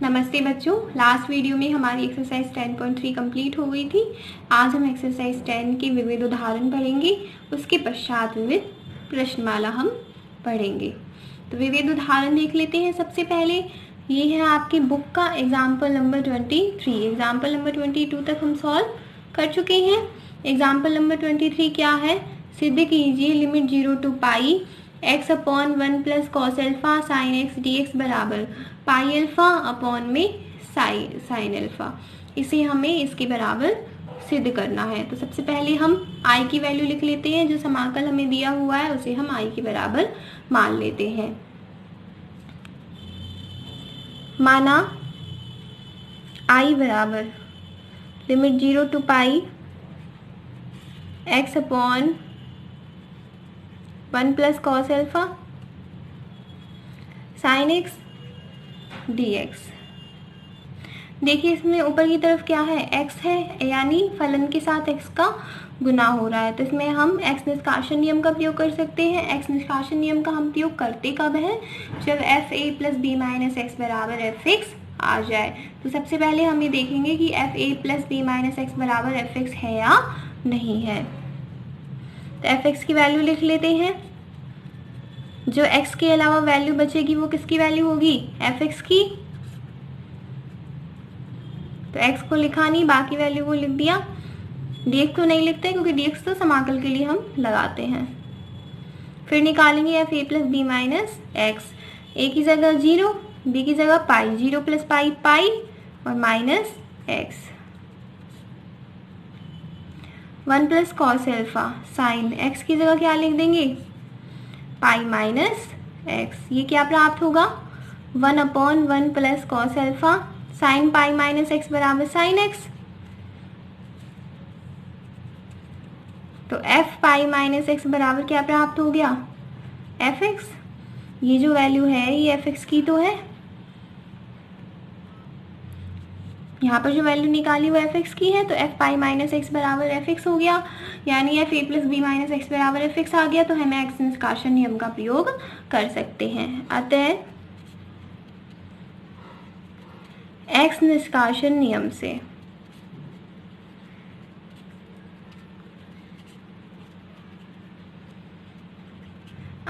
नमस्ते बच्चों, last video में हमारी एक्सरसाइज 10.3 कंप्लीट हो गई थी। आज हम एक्सरसाइज 10 के विविध उदाहरण पढ़ेंगे, उसके पश्चात विविध प्रश्नमाला हम पढ़ेंगे। तो विविध उदाहरण देख लेते हैं। सबसे पहले ये है आपकी बुक का एग्जाम्पल नंबर 23। एग्जाम्पल नंबर 22 तक हम सॉल्व कर चुके हैं। एग्जाम्पल नंबर 23 क्या है? सिद्ध कीजिए limit 0 to pi x upon 1 plus cos alpha sine x d x बराबर पाई अल्फा अपॉन में साइन अल्फा। इसे हमें इसके बराबर सिद्ध करना है। तो सबसे पहले हम i की वैल्यू लिख लेते हैं। जो समाकल हमें दिया हुआ है उसे हम i के बराबर मान लेते हैं। माना i बराबर limit 0 to pi x upon 1 plus cos alpha sine x d x. देखिए इसमें ऊपर की तरफ क्या है? x है, यानी फलन के साथ x का गुना हो रहा है। तो इसमें हम x निष्कासन नियम का प्रयोग कर सकते हैं। x निष्कासन नियम का हम प्रयोग करते कब है? जब f a plus B minus x बराबर एफ एक्स आ जाए। तो सबसे पहले हम ये देखेंगे कि f a plus B minus x बराबर एफ एक्स है या नहीं है। तो एफ एक्स की वैल्यू लिख लेते हैं। जो x के अलावा वैल्यू बचेगी वो किसकी वैल्यू होगी? एफ एक्स की। तो x को लिखा नहीं, बाकी वैल्यू को लिख दिया। dx को नहीं लिखते क्योंकि dx तो समाकल के लिए हम लगाते हैं। फिर निकालेंगे F A plus B minus X. A की जगह 0, बी की जगह पाई, 0 प्लस पाई पाई और minus x. 1 plus cos alpha sine x की जगह क्या लिख देंगे? पाई माइनस एक्स। ये क्या प्राप्त होगा? 1 upon 1 plus cos alpha sine pi minus x बराबर साइन एक्स। तो एफ पाई माइनस एक्स बराबर क्या प्राप्त हो गया? F x. ये जो वैल्यू है ये एफ एक्स की तो है। यहाँ पर जो वैल्यू निकाली वो एफ एक्स की है। तो एफ पाई माइनस एक्स बराबर एफ एक्स हो गया, यानी एफ ए प्लस बी माइनस एक्स बराबर एफ एक्स आ गया। तो हमें एक्स निष्कासन नियम का प्रयोग कर सकते हैं। अतः एक्स निष्कासन नियम से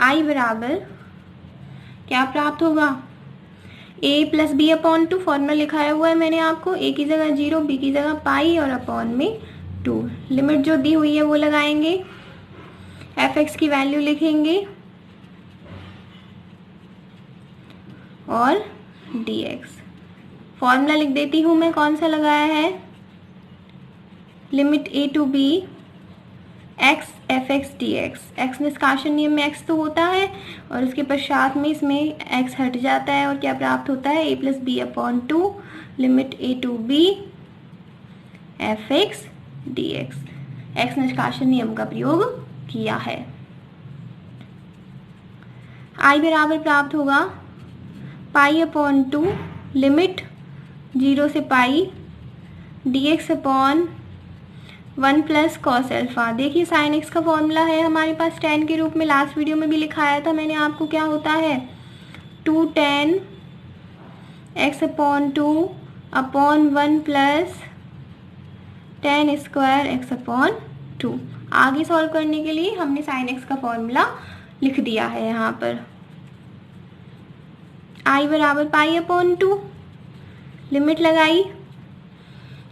i बराबर क्या प्राप्त होगा? a plus b upon 2 formula लिखाया हुआ है मैंने आपको। a की जगह 0, b की जगह पाई और अपॉन में 2। लिमिट जो दी हुई है वो लगाएंगे, एफ एक्स की वैल्यू लिखेंगे और dx। फॉर्मूला लिख देती हूँ मैं, कौन सा लगाया है? Limit a to b x f x d x. X निष्कासन नियम में x तो होता है और उसके पश्चात में इसमें x हट जाता है और क्या प्राप्त होता है? a plus b upon 2 limit a to b f x d x. X निष्कासन नियम का प्रयोग किया है। i बराबर प्राप्त होगा पाई अपॉन 2 लिमिट 0 से पाई dx upon 1 plus cos alpha. देखिए साइन एक्स का फॉर्मूला है हमारे पास tan के रूप में, लास्ट वीडियो में भी लिखाया था मैंने आपको। क्या होता है? 2 tan x upon 2 upon 1 plus tan square x upon 2। आगे सॉल्व करने के लिए हमने साइन एक्स का फॉर्मूला लिख दिया है यहाँ पर। i बराबर पाई अपॉन 2, लिमिट लगाई।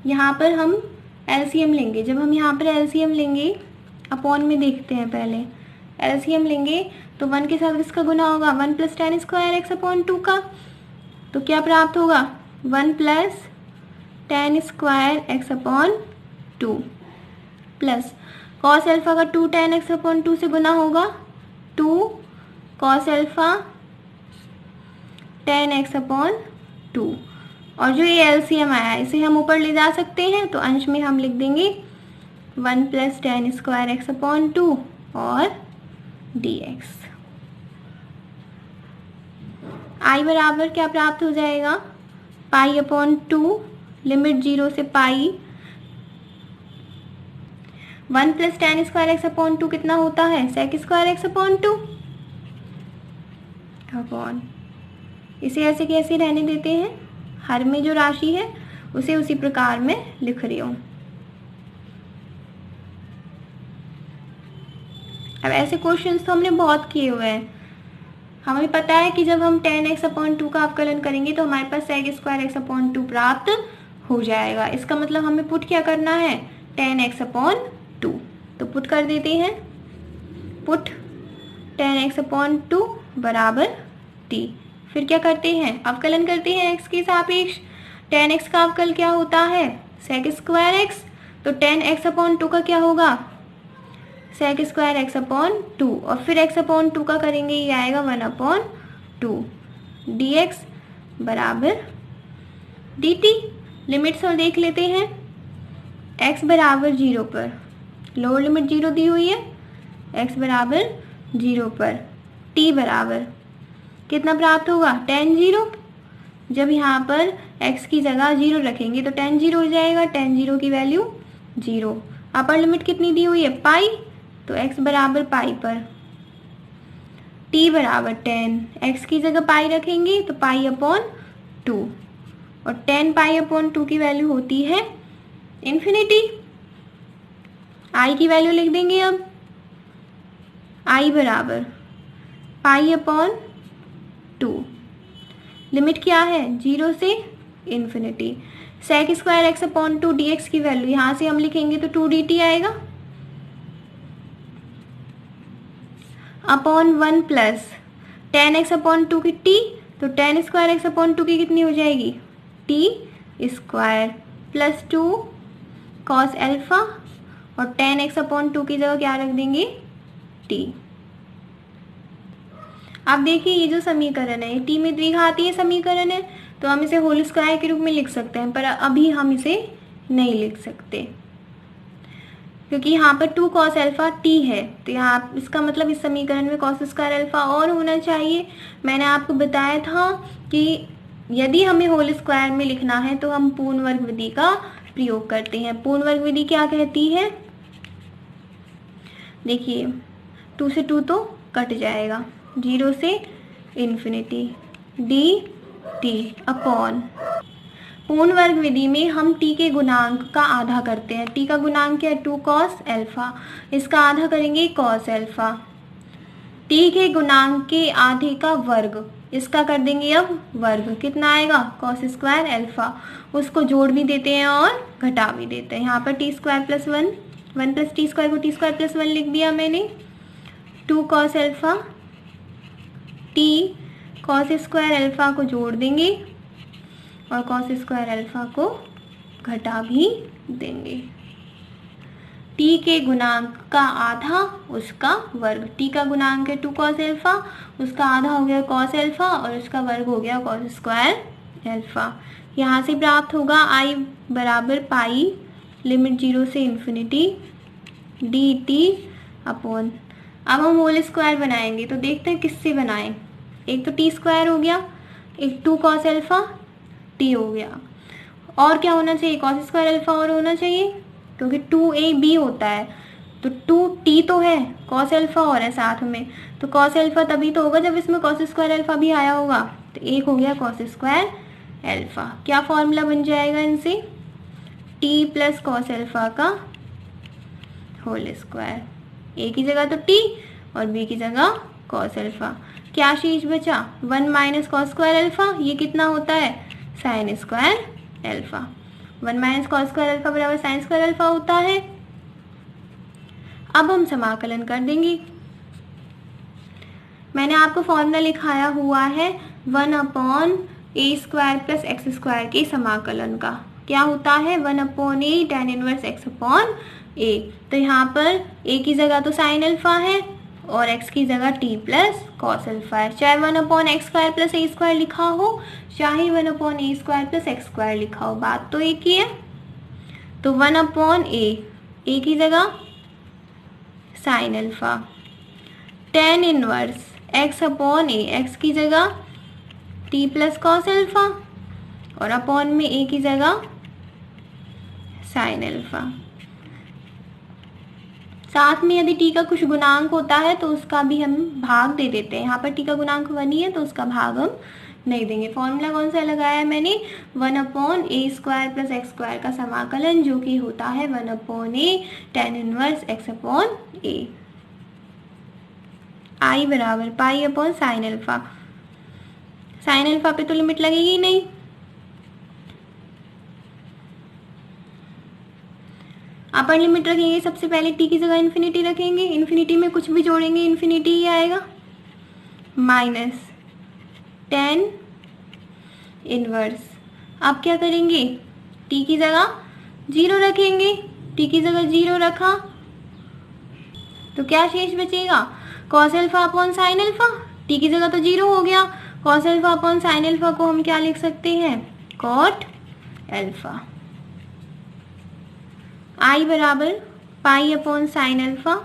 यहाँ पर हम एलसीएम लेंगे। जब हम यहाँ पर एलसीएम लेंगे, अपॉन में देखते हैं पहले। एलसीएम लेंगे तो 1 के साथ किसका गुना होगा? 1 plus tan square x upon 2 का। तो क्या प्राप्त होगा? 1 plus tan square x upon 2 plus cos alpha का 2 tan एक्स अपॉन 2 से गुना होगा 2 cos alpha tan x upon 2। और जो ये एलसीएम आया है इसे हम ऊपर ले जा सकते हैं। तो अंश में हम लिख देंगे 1 plus tan square x upon 2 और dx। i बराबर क्या प्राप्त हो जाएगा? पाई अपॉन 2 लिमिट 0 से पाई 1 plus tan square x upon 2 कितना होता है? sec square x upon 2 upon, इसे ऐसे कैसे रहने देते हैं, हर में जो राशि है उसे उसी प्रकार में लिख रही हूँ। अब ऐसे क्वेश्चंस तो हमने बहुत किए हुए हैं। हमें पता है कि जब हम tan x/2 का अवकलन करेंगे तो हमारे पास sec² x/2 प्राप्त हो जाएगा। इसका मतलब हमें पुट क्या करना है, tan x/2। तो पुट कर देते हैं, पुट tan x/2 बराबर t। फिर क्या करते हैं, अवकलन करते हैं x के सापेक्ष। tan x का अवकल क्या होता है, sec² x। तो tan x/2 का क्या होगा, sec² x/2 और फिर x/2 का करेंगे, ये आएगा 1/2 dx बराबर dt। लिमिट्स और देख लेते हैं। x बराबर 0 पर, लोअर लिमिट 0 दी हुई है, x बराबर 0 पर t बराबर कितना प्राप्त होगा, tan 0। जब यहाँ पर x की जगह 0 रखेंगे तो tan 0 हो जाएगा, tan 0 की वैल्यू 0। अपर लिमिट कितनी दी हुई है, पाई, तो x बराबर पाई पर t बराबर tan। x की जगह पाई रखेंगे तो π/2 और tan π/2 की वैल्यू होती है इन्फिनिटी। i की वैल्यू लिख देंगे अब, i बराबर π/2। लिमिट क्या है, 0 से इन्फिनिटी। sec² x/2 dx की वैल्यू यहाँ से हम लिखेंगे तो 2 dt आएगा अपॉन 1 प्लस tan x/2 की t, तो tan² x/2 की कितनी हो जाएगी, t² प्लस 2 cos अल्फा और tan x/2 की जगह क्या रख देंगे, t। अब देखिए ये जो समीकरण है, t में द्विघातीय समीकरण है, तो हम इसे होल स्क्वायर के रूप में लिख सकते हैं, पर अभी हम इसे नहीं लिख सकते क्योंकि यहाँ पर 2 cos अल्फा t है। तो यहाँ इसका मतलब इस समीकरण में cos² अल्फा और होना चाहिए। मैंने आपको बताया था कि यदि हमें होल स्क्वायर में लिखना है तो हम पूर्ण वर्ग विधि का प्रयोग करते हैं। पूर्ण वर्ग विधि क्या कहती है, देखिए 2 से 2 तो कट जाएगा, 0 से इन्फिनिटी dt अपॉन पूर्ण वर्ग विधि में हम t के गुणांक का आधा करते हैं। t का गुणांक क्या है, 2 cos अल्फा, इसका आधा करेंगे cos अल्फा। t के गुणांक के आधे का वर्ग, इसका कर देंगे अब वर्ग, कितना आएगा cos² अल्फा। उसको जोड़ भी देते हैं और घटा भी देते हैं। यहाँ पर t² प्लस 1, 1 प्लस t² को t² प्लस 1 लिख दिया मैंने। 2 cos alpha, t cos² alpha को जोड़ देंगे और cos² अल्फा को घटा भी देंगे। t के गुणांक का आधा उसका वर्ग, t का गुणांक है 2 cos अल्फा, उसका आधा हो गया cos अल्फा और उसका वर्ग हो गया cos² अल्फा। यहाँ से प्राप्त होगा i बराबर पाई लिमिट 0 से इन्फिनिटी dt अपॉन, अब हम होल स्क्वायर बनाएंगे तो देखते हैं किससे बनाएं। एक तो t² हो गया, एक 2 cos अल्फा t हो गया, और क्या होना चाहिए, cos² अल्फा और होना चाहिए क्योंकि 2ab होता है, तो 2t तो है, cos अल्फा और है साथ में, तो cos अल्फा तभी तो होगा जब इसमें cos² अल्फा भी आया होगा। तो एक हो गया cos² अल्फा। क्या फॉर्मूला बन जाएगा इनसे, t प्लस cos अल्फा का होल स्क्वायर, a की जगह तो t और b की जगह cos अल्फा। क्या शेष बचा, 1 माइनस cos² अल्फा, ये कितना होता है sin² alpha. 1 minus cos² alpha बराबर sin² अल्फा होता है। अब हम समाकलन कर देंगे। मैंने आपको फॉर्मूला लिखाया हुआ है 1/a² प्लस x² के समाकलन का। क्या होता है, 1/a tan इनवर्स x/a। तो यहाँ पर a की जगह तो sin अल्फा है और x की जगह t प्लस cos अल्फा है। चाहे 1/x² प्लस a² लिखा हो, चाहे 1/a² प्लस x² लिखा हो, बात तो एक ही है। तो 1/a की जगह sin alpha, tan inverse x/a, x की जगह t प्लस cos अल्फा और अपॉन में a की जगह sin अल्फा। साथ में यदि t का कुछ गुणांक होता है तो उसका भी हम भाग दे देते हैं। यहाँ पर t का गुणांक 1 ही है तो उसका भाग हम नहीं देंगे। फॉर्मूला कौन सा लगाया है मैंने, 1/a² + x² का समाकलन, जो कि होता है 1/a tan inverse x/a। I बराबर π/sin अल्फा। साइन अल्फा पे तो लिमिट लगेगी नहीं, अपर लिमिट रखेंगे। सबसे पहले t की जगह इन्फिनिटी रखेंगे, इन्फिनिटी में कुछ भी जोड़ेंगे इन्फिनिटी ही आएगा, माइनस tan इनवर्स। अब क्या करेंगे, t की जगह 0 रखेंगे, t की जगह 0 रखा तो क्या शेष बचेगा, cos अल्फा/sin अल्फा। t की जगह तो 0 हो गया, cos अल्फा/sin अल्फा को हम क्या लिख सकते हैं, cot अल्फा। I बराबर π/sin alpha.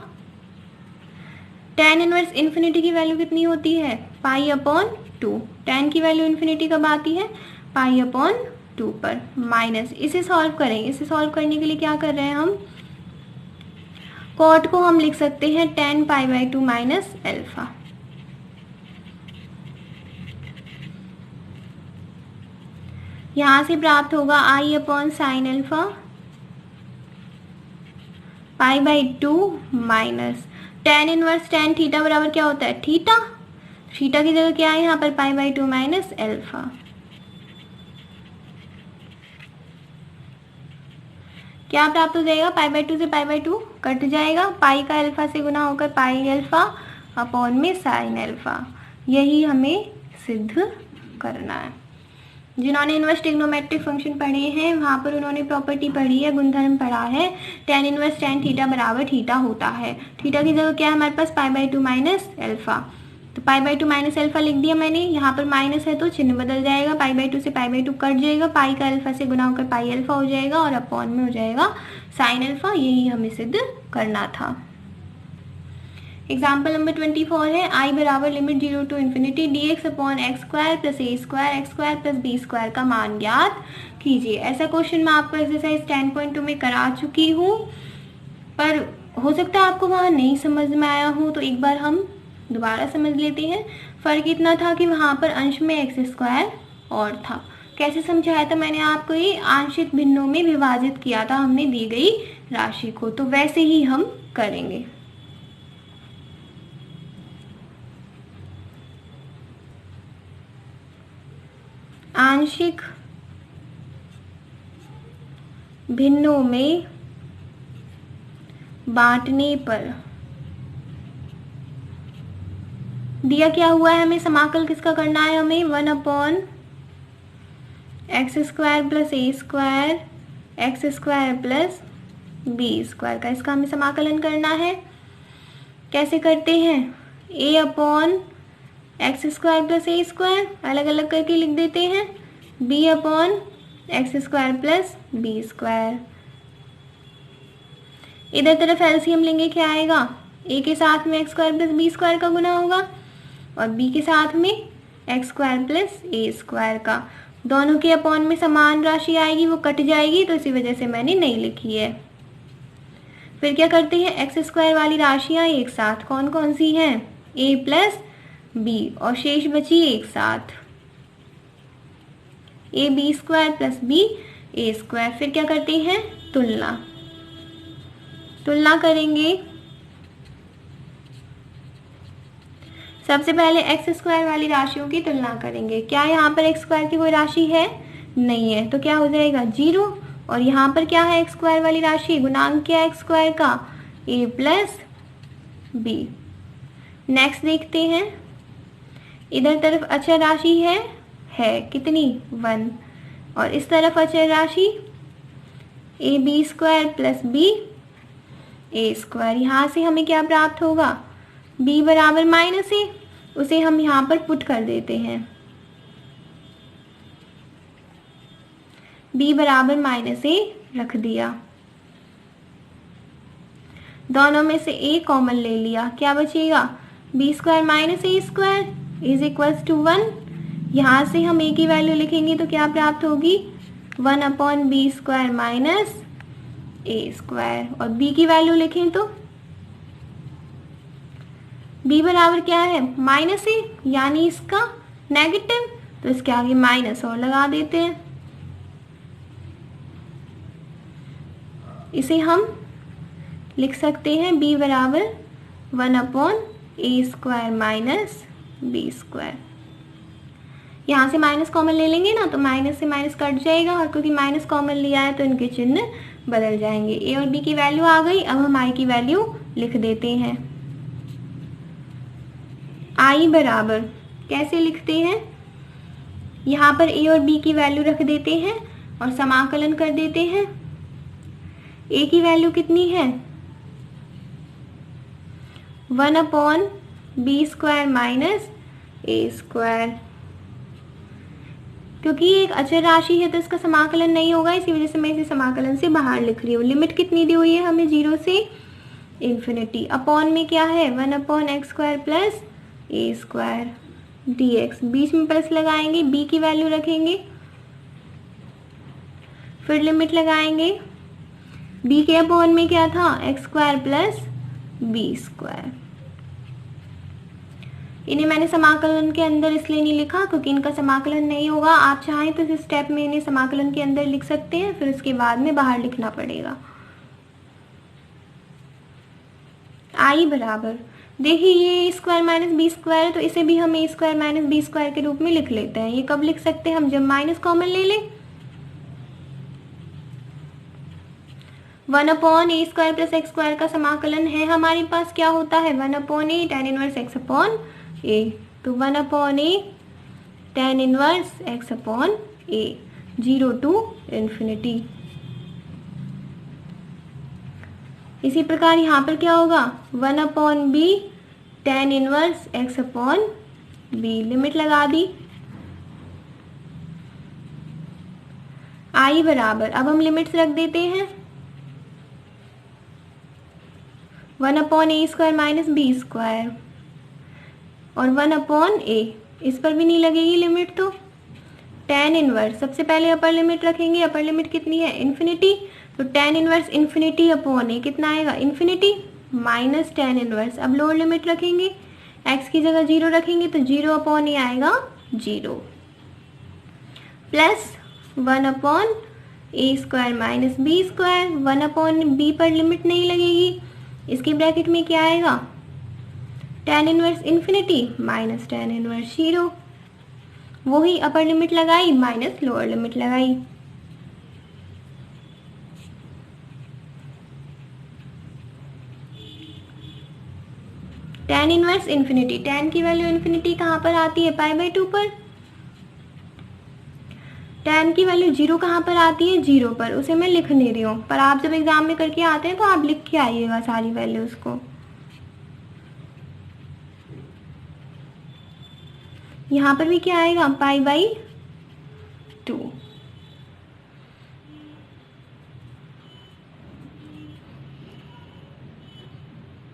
tan inverse infinity की वैल्यू कितनी होती है, π/2। tan की वैल्यू इन्फिनिटी कब आती है, π/2 पर, माइनस, इसे सॉल्व करेंगे। इसे सॉल्व करने के लिए क्या कर रहे हैं हम, कॉट को हम लिख सकते हैं tan π/2 माइनस अल्फा। यहां से प्राप्त होगा I/sin alpha π/2 minus tan inverse tan theta बराबर क्या होता है, थीटा। थीटा की जगह क्या है यहाँ पर, π/2 माइनस अल्फा। क्या प्राप्त हो जाएगा, π/2 से π/2 कट जाएगा, पाई का अल्फा से गुना होकर πα/sin अल्फा। यही हमें सिद्ध करना है। जिन्होंने इनवर्स ट्रिग्नोमेट्रिक फंक्शन पढ़े हैं वहाँ पर उन्होंने प्रॉपर्टी पढ़ी है, गुणधर्म पढ़ा है, tan इनवर्स tan थीटा बराबर थीटा होता है। थीटा की जगह क्या है हमारे पास, π/2 माइनस अल्फा। तो π/2 माइनस अल्फा लिख दिया मैंने, यहाँ पर माइनस है तो चिन्ह बदल जाएगा, π/2 से π/2 कट जाएगा, पाई का अल्फा से गुना होकर पाई अल्फा हो जाएगा और अपॉन में हो जाएगा साइन अल्फा। यही हमें सिद्ध करना था। एग्जाम्पल नंबर 24 है, I बराबर limit 0 to ∞ dx/x² + a² x² + b² का मान ज्ञात कीजिए। ऐसा क्वेश्चन मैं आपको एक्सरसाइज 10.2 में करा चुकी हूँ, पर हो सकता है आपको वहाँ नहीं समझ में आया हो, तो एक बार हम दोबारा समझ लेते हैं। फ़र्क इतना था कि वहाँ पर अंश में x² और था। कैसे समझाया था मैंने आपको, ये आंशिक भिन्नों में विभाजित किया था हमने दी गई राशि को, तो वैसे ही हम करेंगे। आंशिक भिन्नों में बांटने पर दिया क्या हुआ है, हमें समाकल किसका करना है, हमें 1/x² + a² x² + b² का, इसका हमें समाकलन करना है। कैसे करते हैं, a/x² + a² अलग अलग करके लिख देते हैं, b/x² + b²। इधर तरफ एलसीएम लेंगे, क्या आएगा, a के साथ में x² + b² का गुना होगा और b के साथ में x² + a² का। दोनों के अपॉन में समान राशि आएगी, वो कट जाएगी, तो इसी वजह से मैंने नहीं लिखी है। फिर क्या करते हैं, x² वाली राशियां एक साथ, कौन कौन सी हैं, a + b, और शेष बची एक साथ ab² + b a²। फिर क्या करते हैं, तुलना करेंगे। सबसे पहले x² वाली राशियों की तुलना करेंगे। क्या यहाँ पर x² की कोई राशि है, नहीं है, तो क्या हो जाएगा 0। और यहाँ पर क्या है, x² वाली राशि, गुणांक क्या है x² का, a + b। नेक्स्ट देखते हैं, इधर तरफ अचर राशि है कितनी, 1, और इस तरफ अचर राशि ab² + b a²। यहाँ से हमें क्या प्राप्त होगा, b बराबर -a, उसे हम यहाँ पर पुट कर देते हैं, b बराबर -a रख दिया। दोनों में से a कॉमन ले लिया, क्या बचेगा, b² - a² = 1। यहाँ से हम a की वैल्यू लिखेंगे तो क्या प्राप्त होगी, 1/b² - a², और b की वैल्यू लिखें तो b बराबर क्या है, -a, यानी इसका नेगेटिव, तो इसके आगे माइनस और लगा देते हैं। इसे हम लिख सकते हैं b बराबर 1/a² माइनस b²। यहाँ से माइनस कॉमन ले लेंगे ना, तो माइनस से माइनस कट जाएगा, और क्योंकि माइनस कॉमन लिया है तो इनके चिन्ह बदल जाएंगे। ए और बी की वैल्यू आ गई। अब हम आई की वैल्यू लिख देते हैं। आई बराबर कैसे लिखते हैं, यहाँ पर ए और बी की वैल्यू रख देते हैं और समाकलन कर देते हैं। ए की वैल्यू कितनी है 1/b² माइनस a²। क्योंकि ये एक अचर राशि है तो इसका समाकलन नहीं होगा, इसी वजह से मैं इसे समाकलन से बाहर लिख रही हूँ। लिमिट कितनी दी हुई है हमें 0 से इन्फिनिटी। अपॉन में क्या है 1/x² प्लस a² dx। बीच में प्लस लगाएंगे, b की वैल्यू रखेंगे, फिर लिमिट लगाएंगे। b के अपॉन में क्या था x² प्लस b²। इन्हें मैंने समाकलन के अंदर इसलिए नहीं लिखा क्योंकि इनका समाकलन नहीं होगा। आप चाहें तो इस स्टेप में इन्हें समाकलन के अंदर लिख सकते हैं, फिर उसके बाद में बाहर लिखना पड़ेगा। आई बराबर देखिए ये a² माइनस b² है, तो इसे भी हम a² माइनस b² के रूप में लिख लेते हैं। ये कब लिख सकते हैं हम, जब माइनस कॉमन ले लें। 1/a² प्लस x² का समाकलन है हमारे पास, क्या होता है 1/a tan इनवर्स x अपॉन a। तो 1/a tan इनवर्स x अपॉन a 0 टू इन्फिनिटी। इसी प्रकार यहाँ पर क्या होगा 1/b tan इनवर्स x अपॉन b। लिमिट लगा दी। आई बराबर अब हम लिमिट्स रख देते हैं 1/a² माइनस b² और 1/a। इस पर भी नहीं लगेगी लिमिट, तो tan इनवर्स सबसे पहले अपर लिमिट रखेंगे। अपर लिमिट कितनी है इन्फिनिटी, तो tan inverse infinity upon a कितना आएगा इन्फिनिटी माइनस tan इनवर्स। अब लोअर लिमिट रखेंगे, x की जगह 0 रखेंगे तो 0/a आएगा 0 plus 1/a² minus b²। 1/b पर लिमिट नहीं लगेगी, इसकी ब्रैकेट में क्या आएगा tan inverse infinity minus tan inverse 0। वही अपर लिमिट लगाई माइनस लोअर लिमिट लगाई। tan इनवर्स इन्फिनिटी, tan की वैल्यू इन्फिनिटी कहाँ पर आती है π/2 पर। tan की वैल्यू 0 कहाँ पर आती है 0 पर, उसे मैं लिख नहीं रही हूँ, पर आप जब एग्जाम में करके आते हैं तो आप लिख के आइएगा सारी वैल्यूज को। यहाँ पर भी क्या आएगा π/2।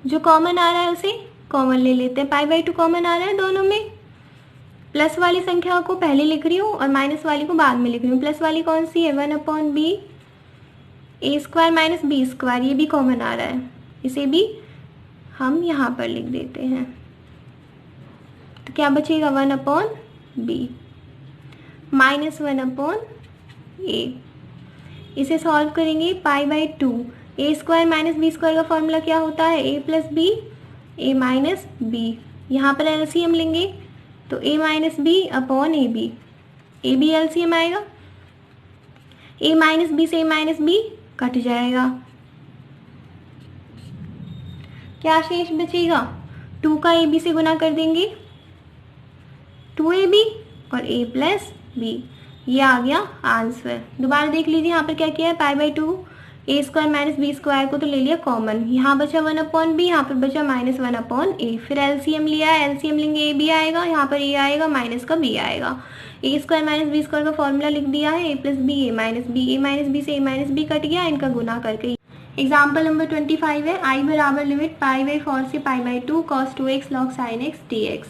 जो कॉमन आ रहा है उसे कॉमन ले लेते हैं। π/2 कॉमन आ रहा है दोनों में। प्लस वाली संख्या को पहले लिख रही हूँ और माइनस वाली को बाद में लिख रही हूँ। प्लस वाली कौन सी है 1/b a² माइनस b², ये भी कॉमन आ रहा है, इसे भी हम यहाँ पर लिख देते हैं। तो क्या बचेगा 1/b माइनस 1/a। इसे सॉल्व करेंगे π/2। a² माइनस b² का फॉर्मूला क्या होता है a plus b a minus b। यहाँ पर एलसीएम लेंगे तो a minus b upon a b, a b LCM आएगा। a माइनस b से a माइनस b कट जाएगा, क्या शेष बचेगा 2 का a b से गुना कर देंगे 2ab और a प्लस b। ये आ गया आंसर। दोबारा देख लीजिए यहाँ पर क्या किया है π/2 a² माइनस b² को तो ले लिया कॉमन, यहाँ बचा 1/b, यहाँ पर बचा माइनस 1/a। फिर एलसीएम लिया है, एलसीएम लेंगे a b आएगा, यहाँ पर a आएगा माइनस का b आएगा। a² माइनस b² का फॉर्मूला लिख दिया है a plus b a minus b। a minus b से a माइनस b कट गया, इनका गुना करके। एग्जाम्पल नंबर 25 है आई बराबर लिमिट π/4 से π/2 cos 2x log sin x dx।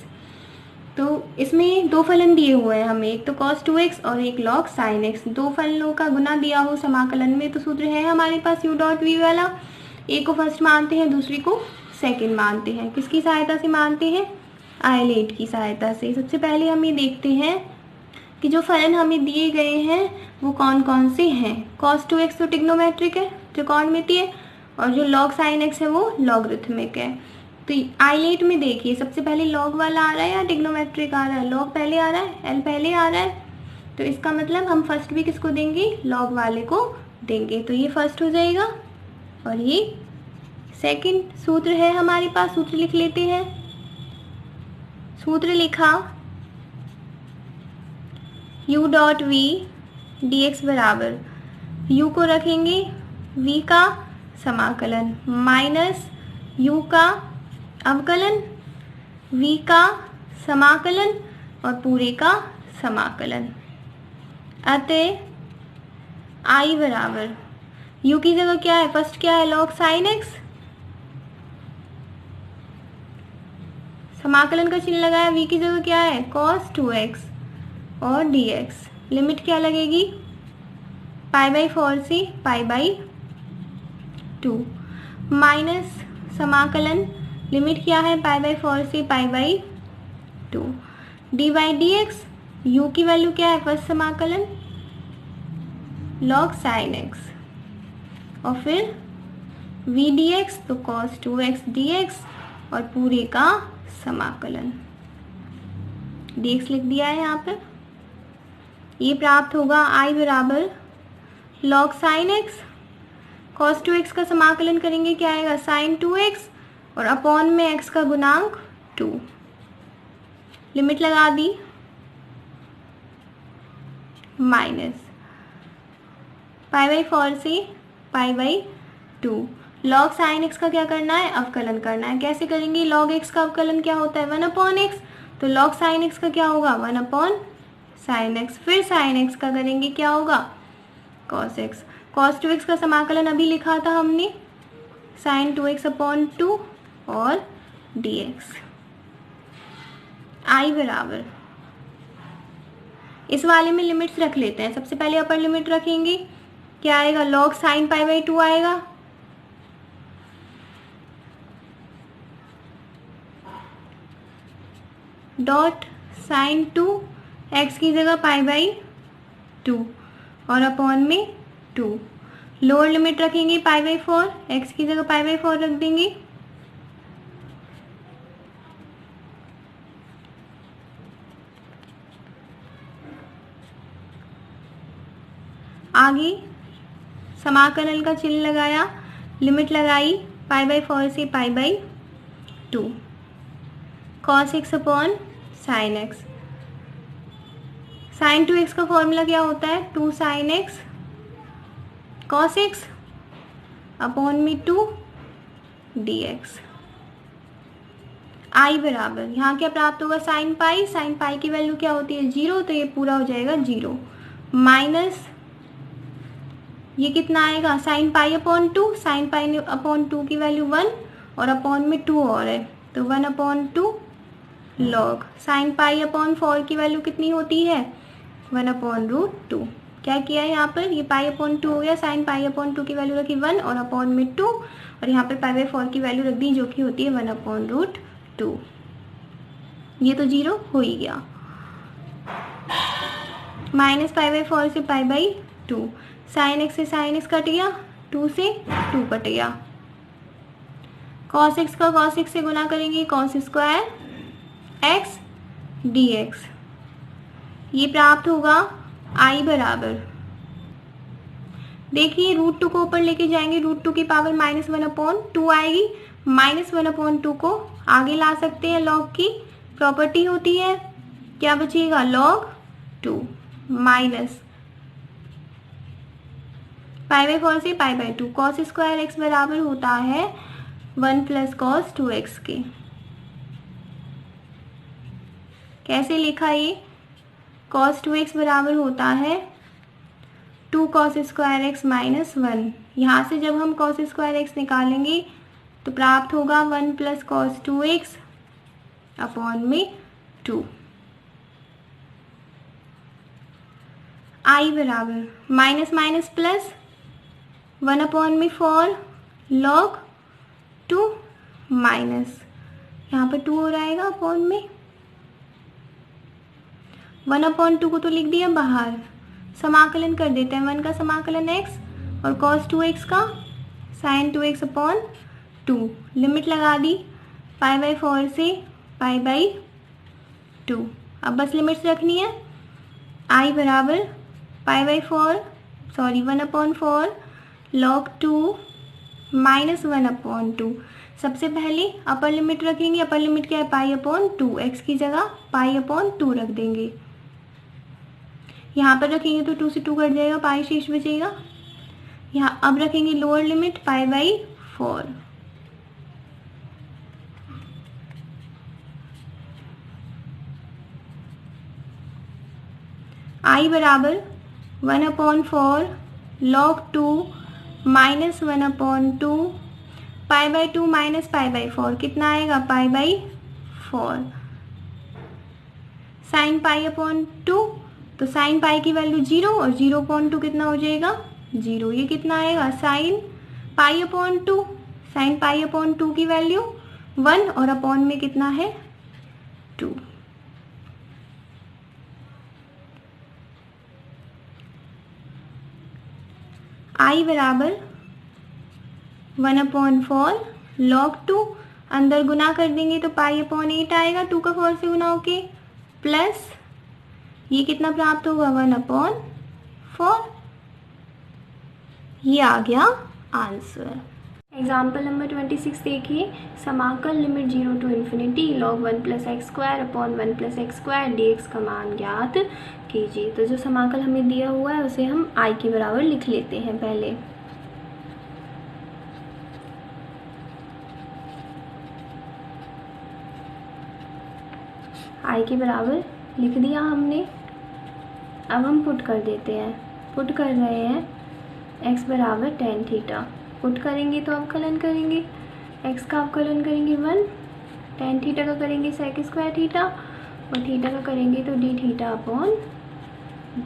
तो इसमें दो फलन दिए हुए हैं हमें, एक तो cos 2x और एक log sin x। दो फलनों का गुना दिया हो समाकलन में, तो सूत्र है हमारे पास u.v वाला। एक को फर्स्ट मानते हैं, दूसरी को सेकंड मानते हैं। किसकी सहायता से मानते हैं आइलेट की सहायता से। सबसे पहले हम ये देखते हैं कि जो फलन हमें दिए गए हैं वो कौन कौन से हैं। cos 2x तो ट्रिग्नोमेट्रिक है, त्रिकोणमितीय है, और जो log sin x है वो लॉगरिथमिक है। तो आइलेट में देखिए सबसे पहले log वाला आ रहा है या ट्रिग्नोमेट्रिक आ रहा है, log पहले आ रहा है, l पहले आ रहा है, तो इसका मतलब हम फर्स्ट भी किसको देंगे, log वाले को देंगे। तो ये फर्स्ट हो जाएगा और ये सेकंड। सूत्र है हमारे पास, सूत्र लिख लेते हैं। सूत्र लिखा u dot v d x बराबर, u को रखेंगे v का समाकलन माइनस u का अवकलन, v का समाकलन और पूरे का समाकलन। अतः i बराबर u की जगह क्या है, फर्स्ट क्या है log sin x, समाकलन का चिन्ह लगाया, v की जगह क्या है cos 2x और dx। लिमिट क्या लगेगी π/4 से π/2 माइनस समाकलन, लिमिट क्या है π/4 से π/2 dy/dx। u की वैल्यू क्या है फर्स्ट समाकलन log sin x और फिर v dx तो cos 2x dx और पूरे का समाकलन, dx लिख दिया है यहाँ पर। ये प्राप्त होगा i बराबर log sin x, cos 2x का समाकलन करेंगे क्या आएगा sin 2x और अपॉन में x का गुणांक 2, लिमिट लगा दी माइनस π/4 से π/2। log sin x का क्या करना है, अवकलन करना है। कैसे करेंगे, log x का अवकलन क्या होता है 1/x, तो log sin x का क्या होगा 1/sin x, फिर sin x का करेंगे क्या होगा cos x। cos 2x का समाकलन अभी लिखा था हमने sin 2x/2 और dx। i बराबर, इस वाले में लिमिट्स रख लेते हैं। सबसे पहले अपर लिमिट रखेंगे, क्या आएगा log sin π/2 आएगा, डॉट sin 2 x की जगह π/2 और अपॉन में 2। लोअर लिमिट रखेंगे π/4, x की जगह π/4 रख देंगे, आगे समाकलन का चिन्ह लगाया, लिमिट लगाई π/4 से π/2 cos x upon sin x। sin 2x का फॉर्मूला क्या होता है 2 sin x cos x upon में 2 dx। i बराबर, यहाँ क्या प्राप्त होगा sin पाई की वैल्यू क्या होती है 0, तो ये पूरा हो जाएगा 0 माइनस ये कितना आएगा sin π/2, sin π/2 की वैल्यू 1 और अपॉन में 2 और है तो 1/2 log sin π/4 की वैल्यू कितनी होती है 1/√2। क्या किया है यहाँ पर, ये π/2 हो गया, sin π/2 की वैल्यू रखी 1 और अपॉन में 2 और यहाँ पर π/4 की वैल्यू रख दी जो कि होती है 1/√2। ये तो 0 हो ही गया, माइनस π/4 से π/2, sin x से sin x कट गया, 2 से 2 कट गया, cos x का cos x से गुना करेंगे cos स्क्वायर x dx। ये प्राप्त होगा i बराबर, देखिए √2 को ऊपर लेके जाएंगे, √2 की पावर -1/2 आएगी, -1/2 को आगे ला सकते हैं, log की प्रॉपर्टी होती है, क्या बचेगा log 2 माइनस π/4 से π/2 cos स्क्वायर x बराबर होता है 1 + cos 2x के। कैसे लिखा ये, cos 2x बराबर होता है 2 cos स्क्वायर x माइनस 1। यहाँ से जब हम cos स्क्वायर x निकालेंगे तो प्राप्त होगा 1 + cos 2x अपॉन में 2। i बराबर minus minus plus 1/4 log 2 minus यहाँ पर 2 हो जाएगा अपॉन में 1/2 को तो लिख दिया बाहर, समाकलन कर देते हैं। 1 का समाकलन x और cos 2x का sin 2x/2, लिमिट लगा दी π/4 से π/2। अब बस लिमिट्स रखनी है। I बराबर π/4 1/4 log 2 माइनस 1/2। सबसे पहले अपर लिमिट रखेंगे। अपर लिमिट क्या है? π/2, x की जगह π/2 रख देंगे। यहाँ पर रखेंगे तो 2 से 2 कट जाएगा, पाई शेष बचेगा। यहाँ अब रखेंगे लोअर लिमिट π/4। I बराबर 1/4 log 2 माइनस 1/2 π/2 माइनस π/4 कितना आएगा? π/4 साइन π/2, तो साइन पाई की वैल्यू 0 और 0/2 कितना हो जाएगा? 0। ये कितना आएगा? साइन π/2। साइन π/2 की वैल्यू 1 और अपॉन में कितना है? 2। I बराबर 1/4 log 2, अंदर गुना कर देंगे तो π/8 आएगा 2 का 4 से गुना होके, प्लस ये कितना प्राप्त होगा? 1/4। ये आ गया आंसर। एग्जाम्पल नंबर 26 देखिए। समाकल limit 0 to ∞ log 1 + x² upon 1 + x² dx का मान ज्ञात कीजिए। तो जो समाकल हमें दिया हुआ है उसे हम I के बराबर लिख लेते हैं पहले। I के बराबर लिख दिया हमने। अब हम पुट कर देते हैं। पुट कर रहे हैं x बराबर tan थीटा। पुट करेंगे तो अवकलन करेंगे, x का अवकलन करेंगे 1, tan थीटा का करेंगे sec² थीटा और थीटा का करेंगे तो d theta upon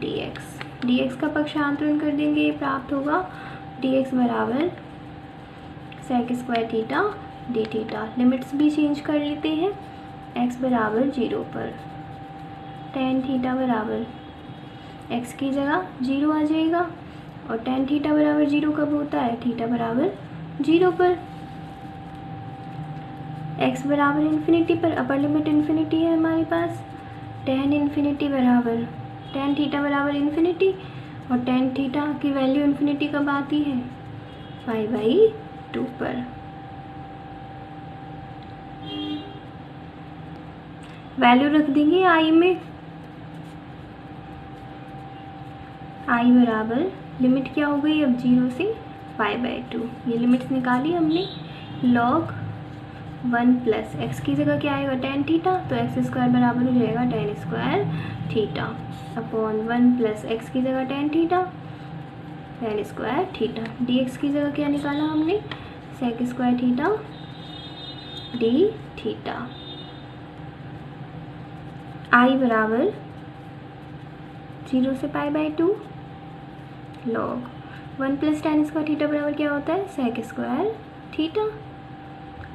dx। dx का पक्षांतरण कर देंगे, ये प्राप्त होगा dx बराबर sec² theta d theta. Limits भी चेंज कर लेते हैं। x बराबर 0 पर tan थीटा बराबर x की जगह 0 आ जाएगा और tan थीटा बराबर 0 कब होता है? थीटा बराबर 0 पर। x बराबर इन्फिनिटी पर, अपर लिमिट इन्फिनिटी है हमारे पास। tan इन्फिनिटी बराबर tan थीटा बराबर इन्फिनिटी और tan थीटा की वैल्यू इन्फिनिटी कब आती है? π/2 पर। वैल्यू रख देंगे I में। I बराबर लिमिट क्या हो गई अब? 0 से π/2। ये लिमिट्स निकाली हमने। log 1 + x की जगह क्या आएगा? tan थीटा, तो x² बराबर हो जाएगा tan² थीटा अपॉन 1 + x की जगह tan theta tan² theta. dx की जगह क्या निकाला हमने? sec² theta d theta. I बराबर 0 से π/2 log 1 + tan² थीटा बराबर क्या होता है? sec² थीटा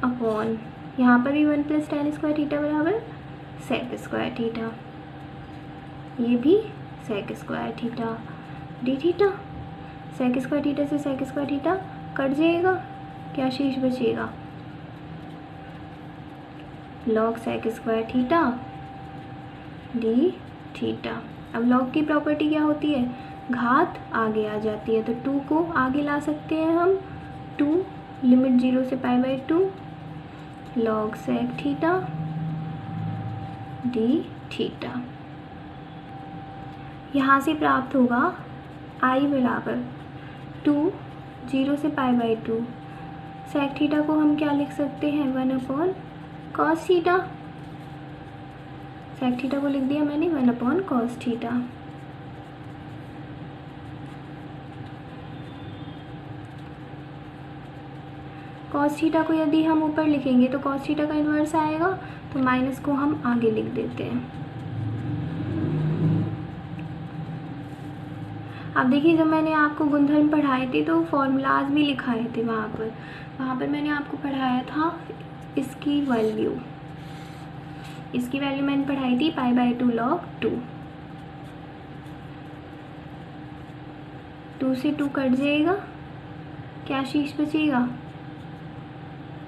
अपॉन यहाँ पर भी 1 + tan² थीटा बराबर sec² थीटा, ये भी sec² theta d theta. sec² theta से sec² थीटा कट जाएगा, क्या शेष बचेगा? log sec² theta d theta. अब log की प्रॉपर्टी क्या होती है? घात आगे आ जाती है, तो 2 को आगे ला सकते हैं हम। 2 लिमिट 0 से π/2 log sec theta d theta. यहाँ से प्राप्त होगा I बराबर 2 0 से π/2। sec थीटा को हम क्या लिख सकते हैं? 1/cos theta. sec थीटा को लिख दिया मैंने 1/cos थीटा। cos थीटा को यदि हम ऊपर लिखेंगे तो cos थीटा का इन्वर्स आएगा, तो माइनस को हम आगे लिख देते हैं। अब देखिए, जब मैंने आपको गुणधर्म पढ़ाए थे तो फॉर्मूलाज भी लिखाए थे वहाँ पर मैंने आपको पढ़ाया था इसकी वैल्यू मैंने पढ़ाई थी π/2 log 2। 2 से 2 कट जाएगा, क्या शेष बचेगा?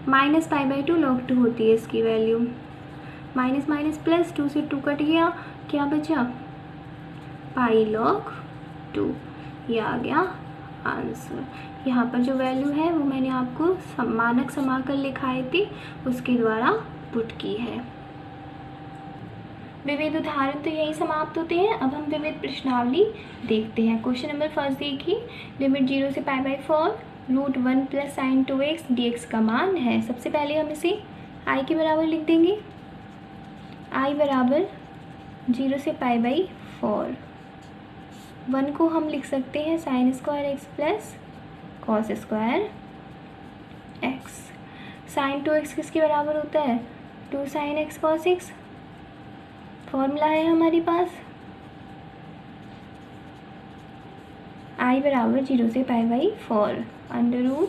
-π/2 log 2 होती है इसकी वैल्यू। माइनस माइनस प्लस, 2 से 2 कट गया, क्या बचा? पाई log 2। ये आ गया आंसर। यहाँ पर जो वैल्यू है वो मैंने आपको मानक समाकल लिखाए थे उसके द्वारा पुट की है। विविध उदाहरण तो यही समाप्त होते हैं। अब हम विविध प्रश्नावली देखते हैं। क्वेश्चन नंबर फर्स्ट देखिए, लिमिट 0 से π/4 √1 + sin 2x dx का मान है। सबसे पहले हम इसे i के बराबर लिख देंगे। i बराबर 0 से π/4, 1 को हम लिख सकते हैं sin² x plus cos² x। sin 2x किसके बराबर होता है? 2 sin x cos x। Formula है हमारे पास i बराबर 0 से π/4 √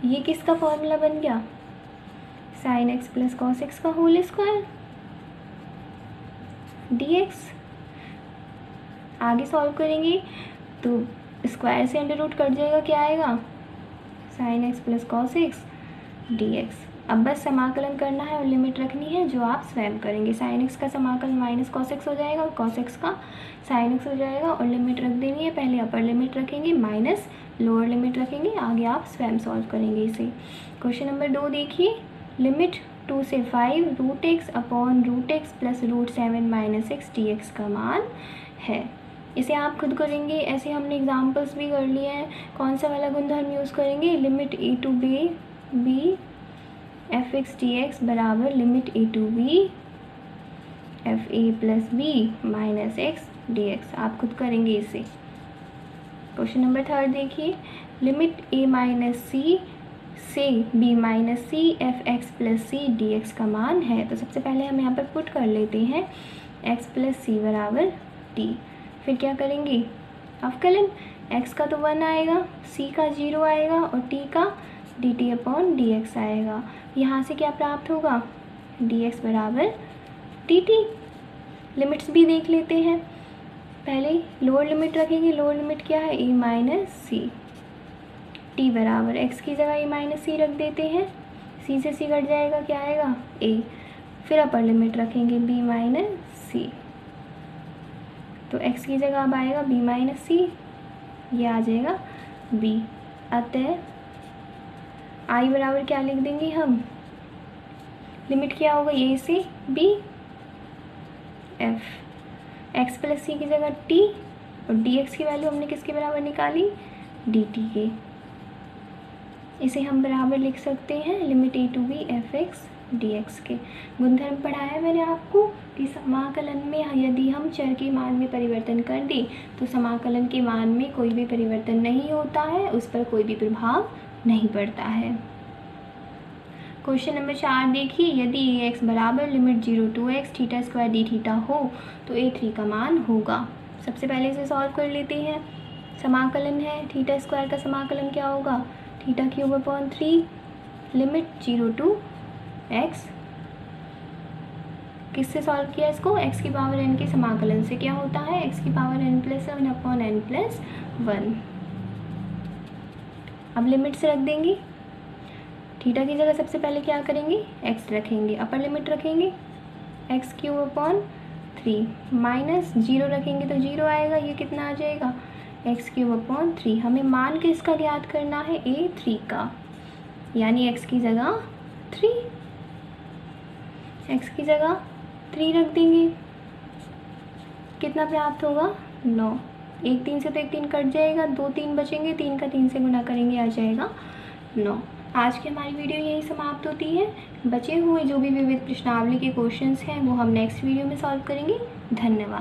ये किसका फॉर्मूला बन गया? sin x plus cos x का होल स्क्वायर dx। आगे सॉल्व करेंगे तो स्क्वायर से √ कट जाएगा, क्या आएगा? sin x plus cos x dx। अब बस समाकलन करना है और लिमिट रखनी है जो आप स्वयं करेंगे। sin x का समाकलन माइनस cos x हो जाएगा और cos x का sin x हो जाएगा और लिमिट रख देनी है। पहले अपर लिमिट रखेंगे माइनस लोअर लिमिट रखेंगे, आगे आप स्वयं सॉल्व करेंगे इसे। क्वेश्चन नंबर 2 देखिए, लिमिट 2 से 5 √x/√x प्लस √7 - x dx का मान है। इसे आप खुद करेंगे, ऐसे हमने एग्जाम्पल्स भी कर लिए हैं। कौन सा वाला गुणधर्म यूज़ करेंगे? Limit a to b f(x) dx बराबर limit a to b fa plus b minus x dx। आप खुद करेंगे इसे। क्वेश्चन नंबर 3 देखिए, लिमिट a माइनस c से b minus c f(x) plus c dx का मान है। तो सबसे पहले हम यहाँ पर पुट कर लेते हैं x प्लस c बराबर t। फिर क्या करेंगे? अवकलन। x का तो 1 आएगा, c का 0 आएगा और t का dt/dx आएगा। यहाँ से क्या प्राप्त होगा? dx बराबर dt। लिमिट्स भी देख लेते हैं। पहले लोअर लिमिट रखेंगे। लोअर लिमिट क्या है? a minus c। t बराबर x की जगह a माइनस c रख देते हैं, c से c कट जाएगा, क्या आएगा? a। फिर अपर लिमिट रखेंगे b माइनस c, तो x की जगह अब आएगा b माइनस c, ये आ जाएगा b। अतः i बराबर क्या लिख देंगे हम? लिमिट क्या होगा? a से b f, x plus c की जगह t और dx की वैल्यू हमने किसके बराबर निकाली? dt के। इसे हम बराबर लिख सकते हैं limit a to b f(x) dx के। गुणधर्म पढ़ाया मैंने आपको कि समाकलन में यदि हम चर के मान में परिवर्तन कर दें तो समाकलन के मान में कोई भी परिवर्तन नहीं होता है, उस पर कोई भी प्रभाव नहीं पड़ता है। क्वेश्चन नंबर 4 देखिए, यदि ax बराबर लिमिट 0 to x θ² dθ हो तो a3 का मान होगा। सबसे पहले इसे सॉल्व कर लेते हैं। समाकलन है, θ² का समाकलन क्या होगा? θ³ लिमिट 0 to x। किससे सॉल्व किया इसको? x की पावर n के समाकलन से। क्या होता है? x की पावर n+1/n+1। अब लिमिट्स रख देंगे। थीटा की जगह सबसे पहले क्या करेंगे? x रखेंगे, अपर लिमिट रखेंगे x³ माइनस 0 रखेंगे तो 0 आएगा, ये कितना आ जाएगा? x³ हमें मान किसका ज्ञात करना है? a3 का, यानी x की जगह 3, x की जगह 3 रख देंगे। कितना प्राप्त होगा? 9। 1 3 से तो 1 3 कट जाएगा, 2 3 बचेंगे, 3 का 3 से गुना करेंगे, आ जाएगा 9। आज की हमारी वीडियो यही समाप्त होती है। बचे हुए जो भी विविध प्रश्नावली के क्वेश्चंस हैं वो हम नेक्स्ट वीडियो में सॉल्व करेंगे। धन्यवाद।